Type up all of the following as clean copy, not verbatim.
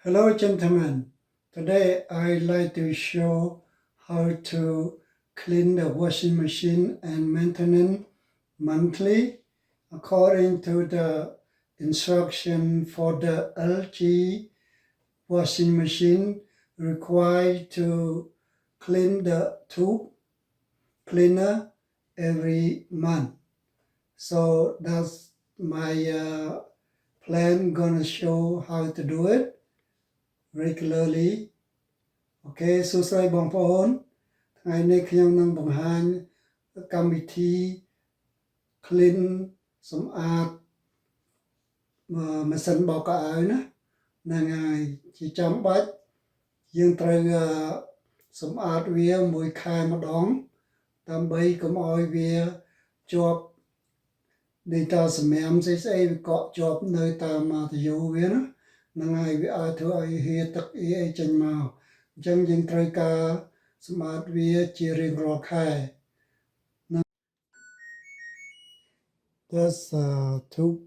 Hello gentlemen, today I'd like to show how to clean the washing machine and maintenance monthly according to the instruction for the LG washing machine required to clean the tube cleaner every month. So that's my plan, gonna show how to do it regularly អូខេសួស្តីបងប្អូនថ្ងៃនេះខ្ញុំនឹងបង្ហាញកម្មវិធី clean សម្អាតម៉ាស៊ីនបោកខោអាវណាហ្នឹងហើយជាចាំបាច់យើងត្រូវសម្អាតវាមួយខែម្ដងដើម្បីកុំឲ្យវាជាប់ដីតាសម្រាមស្អីៗវាកកជាប់នៅតាមម៉ាតយោវាណាហ្នឹងហើយវាអាចធ្វើឲ្យហៀទឹកអីចេញមកអញ្ចឹងយើងត្រូវការសម្អាតវាជារៀងរាល់ខែ That's tube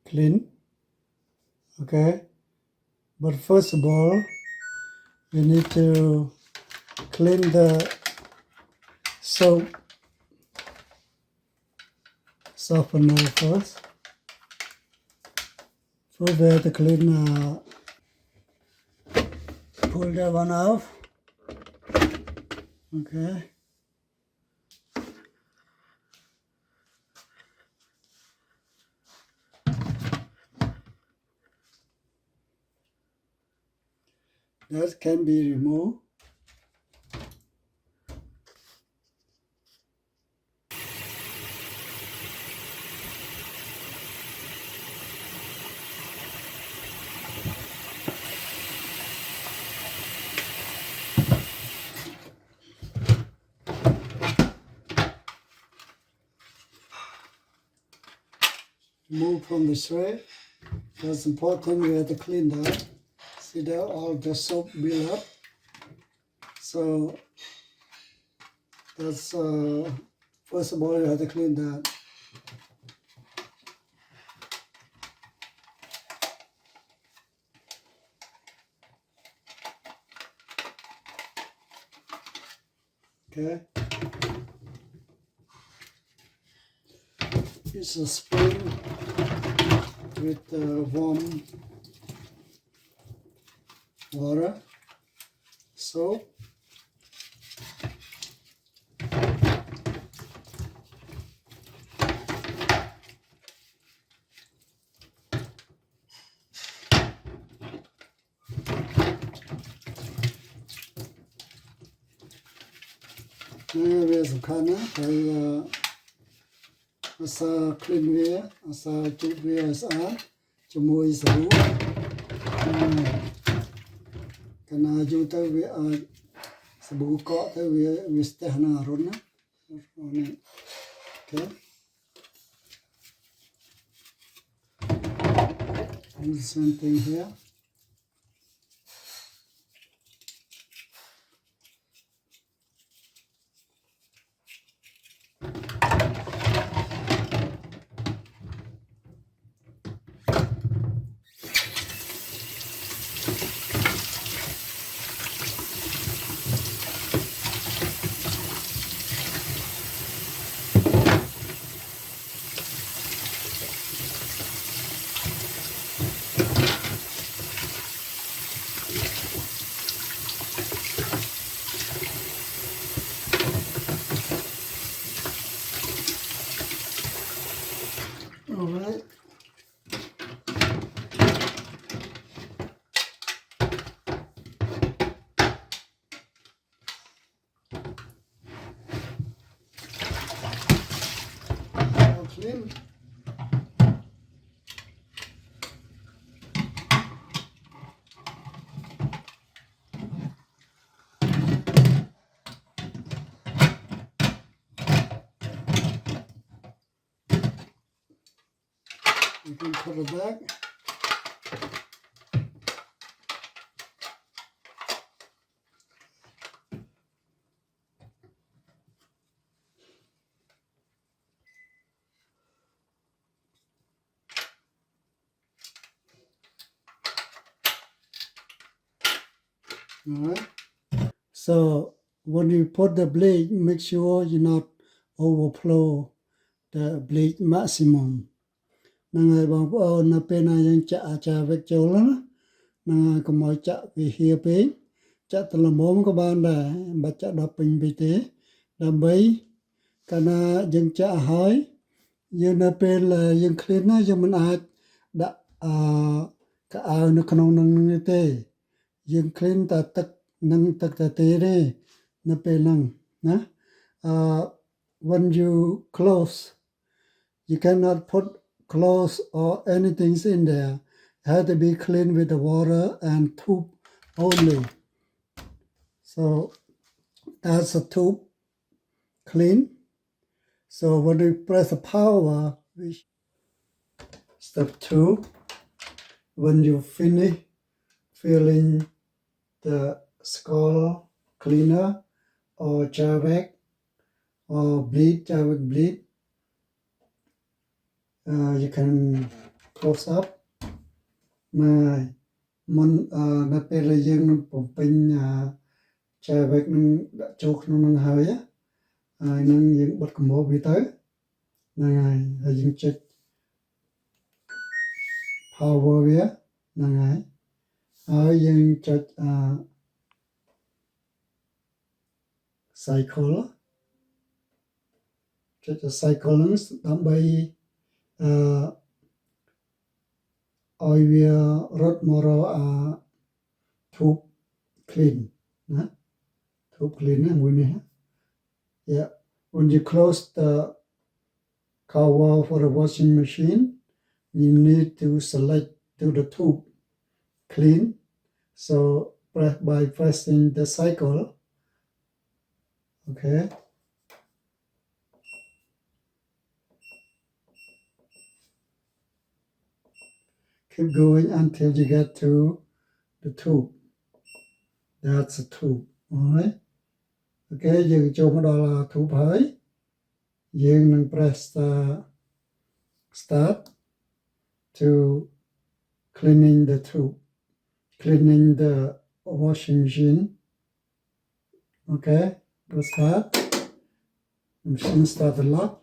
clean. Okay, but first of all we need to clean the soap softener first. First we have to clean pull that one off. Okay. That can be removed. Remove from the tray. That's important. We have to clean that. See there, all the soap build up. So that's first of all you have to clean that. Okay. It's a spring with warm water, soap,វាសំខាន់ណាស់ត្រូវអាសា clean វាអាសាជូតវាឲ្យស្អាតជាមួយសាប៊ូកាលណាយូរទៅវាអាចសាប៊ូកកទៅវាស្ទះនឹងអរុណណានេះអូខេ And the same thing here. All right. All clean. You can put it back. Alright. So when you put the bleach, make sure you not overflow the bleach maximum. Nangai bang po na pe na yang cha vek chol na nangai ko mo cha vi hia pe cha tla mom ko ban da ba cha da pin bi teដើម្បីកាលណាយើងចាក់ហើយយើងនៅពេលយើង clean ណាយើងមិនអាចដាក់កៅអៅនៅក្នុងនឹងទេយើង clean តែទឹកនិងទឹកតែទេនៅពេលហ្នឹងណា when you close you cannot put clothes or anything in there it has to be clean with the water and tube only so that's a tube clean so when you press the power step 2 when you finish filling the skull cleaner or Javek or Javek bleed you can close up នៅពេលយើងបំពេញJavek នឹងដាក់ចូលក្នុងនឹងហើយនឹងយើងបិទកម្របវាទៅហ្នឹងហើយយើងចេញ power វាហ្នឹងហើយយើងចុចcycle ចុច cycle ហ្នឹងដើម្បីឲ្យវារត់មករកtube clean ណា tube clean ណាមួយនេះ yeah when you close the cover for the washing machine you need to select to the tube clean so by pressing the cycle okay keep going until you get to the tube that's a tube alright okay យើងចូលមកដល់ tube ហើយយើងនឹង press start to cleaning the tube cleaning the washing machine okay press start the machine start to lock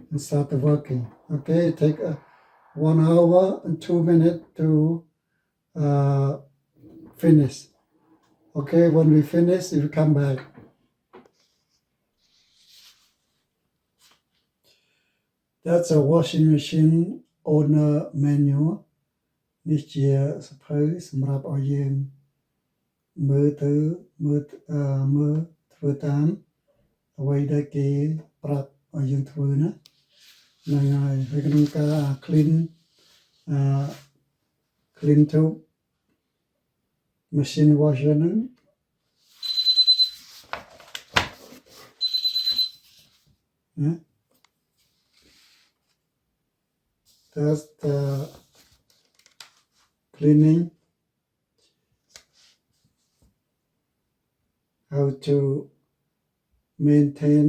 and start working okay take 1 hour and 2 minutes to finish okay when we finish you come back that's a washing machine owner manual នេះជាសភៅសម្រាប់ឲ្យយើងមើលធ្វើតាមអ្វីដែលគេប្រាប់ឲ្យយើងធ្វើណាហ្នឹងហើយក្នុងការ clean tube machine washer ហ្នឹងណា that's the cleaning how to maintain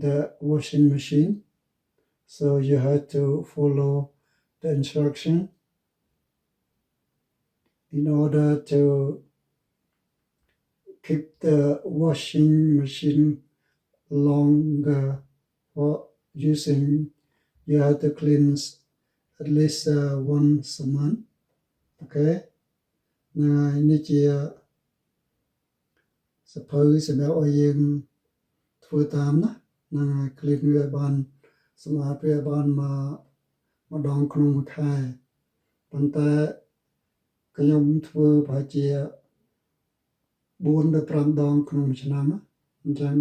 the washing machine so you have to follow the instruction in order to keep the washing machine longer for using you have to cleanse at least once a month okay នេះជាសភៅសម្រាប់ឲ្យយើងធ្វើតាមណាហ្នឹងហើយ clean វាបានសម្រាប់វាបានម្ដងក្នុងមួយខែប៉ុន្តែខ្ញុំធ្វើប្រហែលជា4ទៅ5ដងក្នុងមួយឆ្នាំណាអញ្ចឹង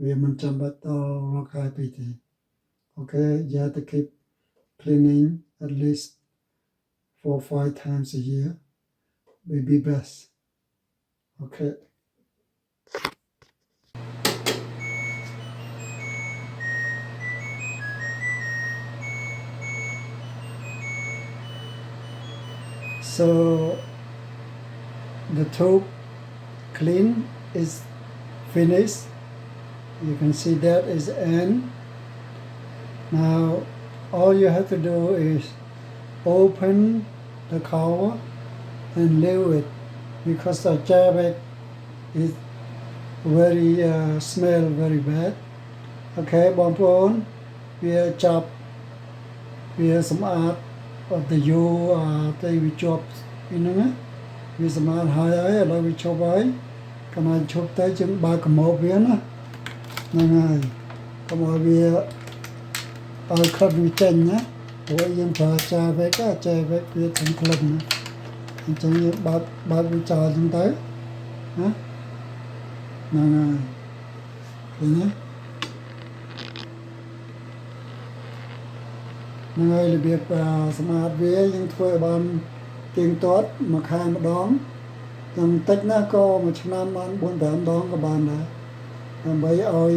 វាមិនចាំបាច់ដល់រាល់ខែពេកទេ okay you have to keep cleaning at least 4 or 5 times a year will be best okay so the tube clean is finished you can see that is the end now all you have to do is open the cover and leave it because the Jabek is very smell very bad អូខេបងប្អូនវាចាប់វាសម្អាតអត់ទៅយូរទៅវាជាប់ពីហ្នឹងណាវាសម្អាតហើយឥឡូវវាឈប់ហើយកុំឲ្យឈប់ទៅយើងបើកកម៉ូបវាណាហ្នឹងហើយកុំឲ្យវាឲ្យក្លិនវាចេញណាព្រោះយើងប្រើចាវេកចាវេកវាទាំងក្លិនណាអញ្ចឹងយើងបើកវាចោលហ្នឹងទៅណាហ្នឹងហើយឃើញទេហ្នឹងហើយរបៀបសម្អាតវាយើងធ្វើឲ្យបានទៀងទាត់មួយខែម្ដងយ៉ាងតិចណាស់ក៏មួយឆ្នាំបាន 4-5 ដងក៏បានដែរដើម្បីឲ្យ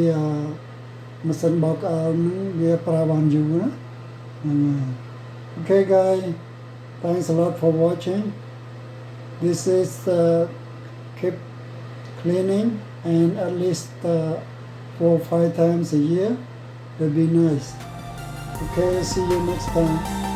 ម៉ាស៊ីនបោកក្អៅហ្នឹងវាប្រើបានយូរណាហ្នឹងហើយ Okay guys thanks a lot for watching this is keep cleaning and at least 4-5 times a year would be nice okay see you next time